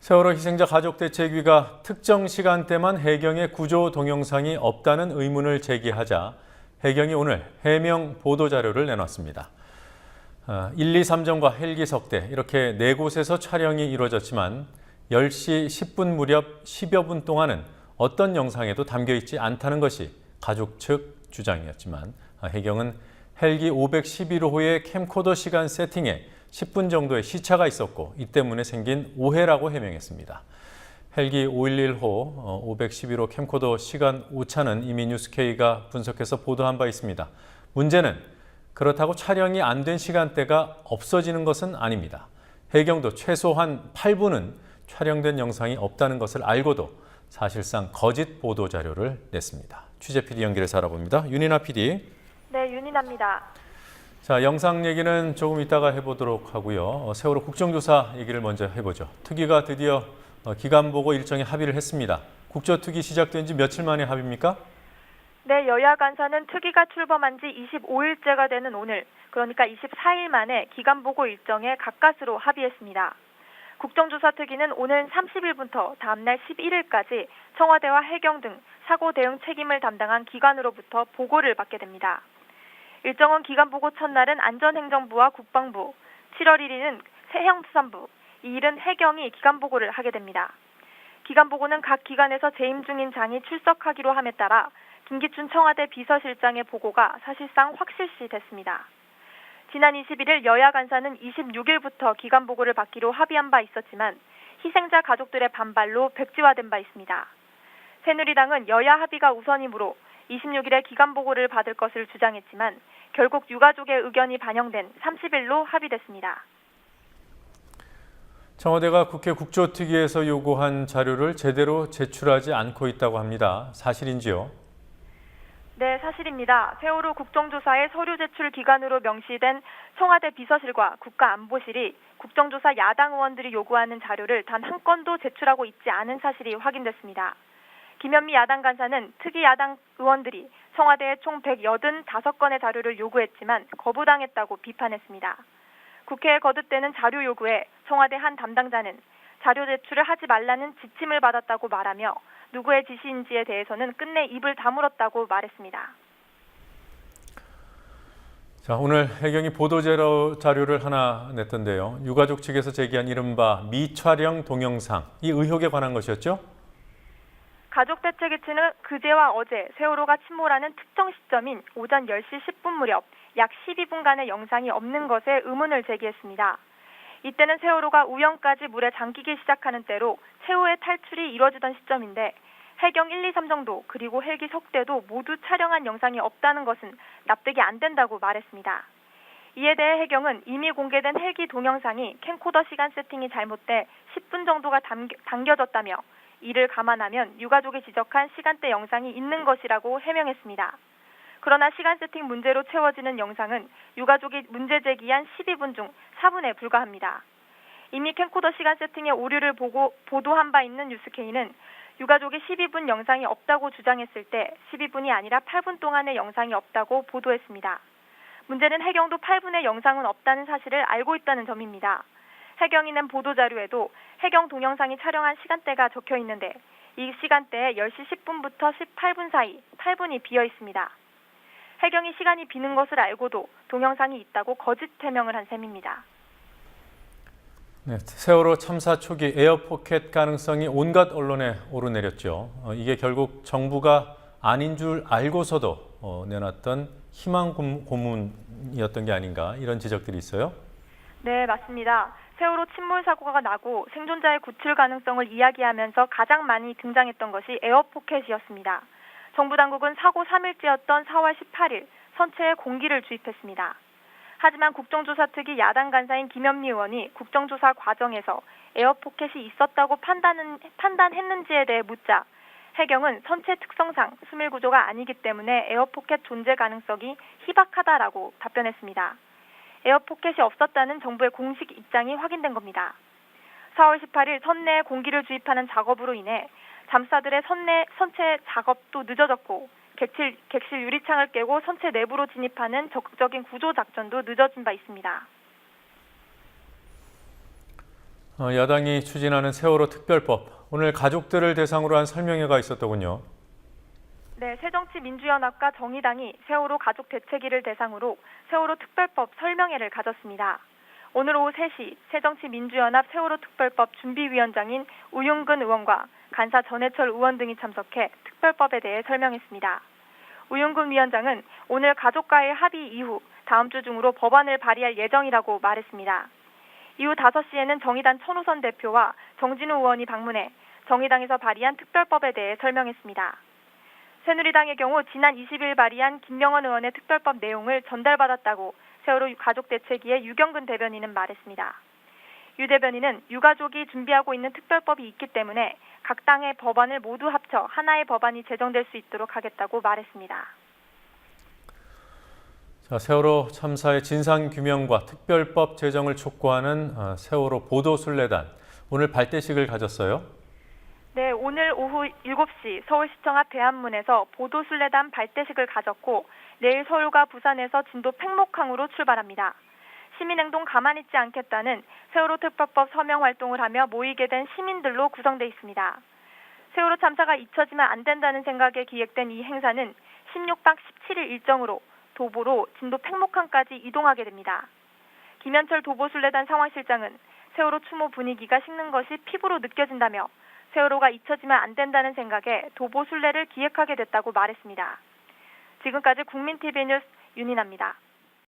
세월호 희생자 가족대책위가 특정 시간대만 해경의 구조 동영상이 없다는 의문을 제기하자 해경이 오늘 해명 보도자료를 내놨습니다. 1, 2, 3정과 헬기 석대 이렇게 4곳에서 촬영이 이루어졌지만 10시 10분 무렵 10여 분 동안은 어떤 영상에도 담겨있지 않다는 것이 가족 측 주장이었지만 해경은 헬기 511호의 캠코더 시간 세팅에 10분 정도의 시차가 있었고 이 때문에 생긴 오해라고 해명했습니다. 헬기 511호, 511호 캠코더 시간 오차는 이미 뉴스K가 분석해서 보도한 바 있습니다. 문제는 그렇다고 촬영이 안 된 시간대가 없어지는 것은 아닙니다. 해경도 최소한 8분은 촬영된 영상이 없다는 것을 알고도 사실상 거짓 보도 자료를 냈습니다. 취재 PD 연결해서 알아봅니다. 윤이나 PD. 네, 윤이나입니다. 자, 영상 얘기는 조금 이따가 해보도록 하고요. 세월호 국정조사 얘기를 먼저 해보죠. 특위가 드디어 기간보고 일정에 합의를 했습니다. 국조특위 시작된 지 며칠 만에 합의입니까? 네, 여야 간사는 특위가 출범한 지 25일째가 되는 오늘, 그러니까 24일 만에 기간보고 일정에 가까스로 합의했습니다. 국정조사특위는 오늘 30일부터 다음날 11일까지 청와대와 해경 등 사고 대응 책임을 담당한 기관으로부터 보고를 받게 됩니다. 일정은 기간보고 첫날은 안전행정부와 국방부, 7월 1일은 해양수산부, 2일은 해경이 기간보고를 하게 됩니다. 기간보고는 각 기관에서 재임 중인 장이 출석하기로 함에 따라 김기춘 청와대 비서실장의 보고가 사실상 확실시 됐습니다. 지난 21일 여야 간사는 26일부터 기간보고를 받기로 합의한 바 있었지만 희생자 가족들의 반발로 백지화된 바 있습니다. 새누리당은 여야 합의가 우선이므로 26일에 기간보고를 받을 것을 주장했지만 결국 유가족의 의견이 반영된 30일로 합의됐습니다. 청와대가 국회 국조특위에서 요구한 자료를 제대로 제출하지 않고 있다고 합니다. 사실인지요? 네, 사실입니다. 세월호 국정조사의 서류 제출 기간으로 명시된 청와대 비서실과 국가안보실이 국정조사 야당 의원들이 요구하는 자료를 단 한 건도 제출하고 있지 않은 사실이 확인됐습니다. 김현미 야당 간사는 특위 야당 의원들이 청와대에 총 185건의 자료를 요구했지만 거부당했다고 비판했습니다. 국회에 거듭되는 자료 요구에 청와대 한 담당자는 자료 제출을 하지 말라는 지침을 받았다고 말하며 누구의 지시인지에 대해서는 끝내 입을 다물었다고 말했습니다. 자, 오늘 해경이 보도자료를 하나 냈던데요. 유가족 측에서 제기한 이른바 미촬영 동영상, 이 의혹에 관한 것이었죠? 가족대책위 측은 그제와 어제 세월호가 침몰하는 특정 시점인 오전 10시 10분 무렵 약 12분간의 영상이 없는 것에 의문을 제기했습니다. 이때는 세월호가 우연까지 물에 잠기기 시작하는 때로 최후의 탈출이 이뤄지던 시점인데 해경 1, 2, 3정도 그리고 헬기 석대도 모두 촬영한 영상이 없다는 것은 납득이 안 된다고 말했습니다. 이에 대해 해경은 이미 공개된 헬기 동영상이 캠코더 시간 세팅이 잘못돼 10분 정도가 당겨졌다며 이를 감안하면 유가족이 지적한 시간대 영상이 있는 것이라고 해명했습니다. 그러나 시간 세팅 문제로 채워지는 영상은 유가족이 문제 제기한 12분 중 4분에 불과합니다. 이미 캠코더 시간 세팅의 오류를 보도한 바 있는 뉴스K는 유가족이 12분 영상이 없다고 주장했을 때 12분이 아니라 8분 동안의 영상이 없다고 보도했습니다. 문제는 해경도 8분의 영상은 없다는 사실을 알고 있다는 점입니다. 해경이 낸 보도자료에도 해경 동영상이 촬영한 시간대가 적혀 있는데 이 시간대에 10시 10분부터 18분 사이 8분이 비어 있습니다. 해경이 시간이 비는 것을 알고도 동영상이 있다고 거짓 해명을 한 셈입니다. 네, 세월호 참사 초기 에어포켓 가능성이 온갖 언론에 오르내렸죠. 이게 결국 정부가 아닌 줄 알고서도 내놨던 희망 고문이었던 게 아닌가 이런 지적들이 있어요? 네, 맞습니다. 세월호 침몰 사고가 나고 생존자의 구출 가능성을 이야기하면서 가장 많이 등장했던 것이 에어포켓이었습니다. 정부 당국은 사고 3일째였던 4월 18일 선체에 공기를 주입했습니다. 하지만 국정조사특위 야당 간사인 김현미 의원이 국정조사 과정에서 에어포켓이 있었다고 판단했는지에 대해 묻자 해경은 선체 특성상 수밀 구조가 아니기 때문에 에어포켓 존재 가능성이 희박하다라고 답변했습니다. 에어포켓이 없었다는 정부의 공식 입장이 확인된 겁니다. 4월 18일 선내에 공기를 주입하는 작업으로 인해 잠수사들의 선체 작업도 늦어졌고 객실 유리창을 깨고 선체 내부로 진입하는 적극적인 구조 작전도 늦어진 바 있습니다. 야당이 추진하는 세월호 특별법, 오늘 가족들을 대상으로 한 설명회가 있었더군요. 네, 새정치민주연합과 정의당이 세월호 가족 대책위를 대상으로 세월호 특별법 설명회를 가졌습니다. 오늘 오후 3시 새정치민주연합 세월호 특별법 준비위원장인 우윤근 의원과 간사 전해철 의원 등이 참석해 특별법에 대해 설명했습니다. 우윤근 위원장은 오늘 가족과의 합의 이후 다음 주 중으로 법안을 발의할 예정이라고 말했습니다. 이후 5시에는 정의당 천호선 대표와 정진우 의원이 방문해 정의당에서 발의한 특별법에 대해 설명했습니다. 새누리당의 경우 지난 20일 발의한 김명원 의원의 특별법 내용을 전달받았다고 세월호 가족대책위의 유경근 대변인은 말했습니다. 유 대변인은 유가족이 준비하고 있는 특별법이 있기 때문에 각 당의 법안을 모두 합쳐 하나의 법안이 제정될 수 있도록 하겠다고 말했습니다. 자, 세월호 참사의 진상규명과 특별법 제정을 촉구하는 세월호 보도순례단, 오늘 발대식을 가졌어요. 네, 오늘 오후 7시 서울시청 앞 대한문에서 보도순례단 발대식을 가졌고 내일 서울과 부산에서 진도 팽목항으로 출발합니다. 시민행동 가만히 있지 않겠다는 세월호 특별법 서명 활동을 하며 모이게 된 시민들로 구성돼 있습니다. 세월호 참사가 잊혀지면 안 된다는 생각에 기획된 이 행사는 16박 17일 일정으로 도보로 진도 팽목항까지 이동하게 됩니다. 김현철 도보순례단 상황실장은 세월호 추모 분위기가 식는 것이 피부로 느껴진다며 세월호가 잊혀지면 안 된다는 생각에 도보순례를 기획하게 됐다고 말했습니다. 지금까지 국민TV 뉴스 윤인아입니다.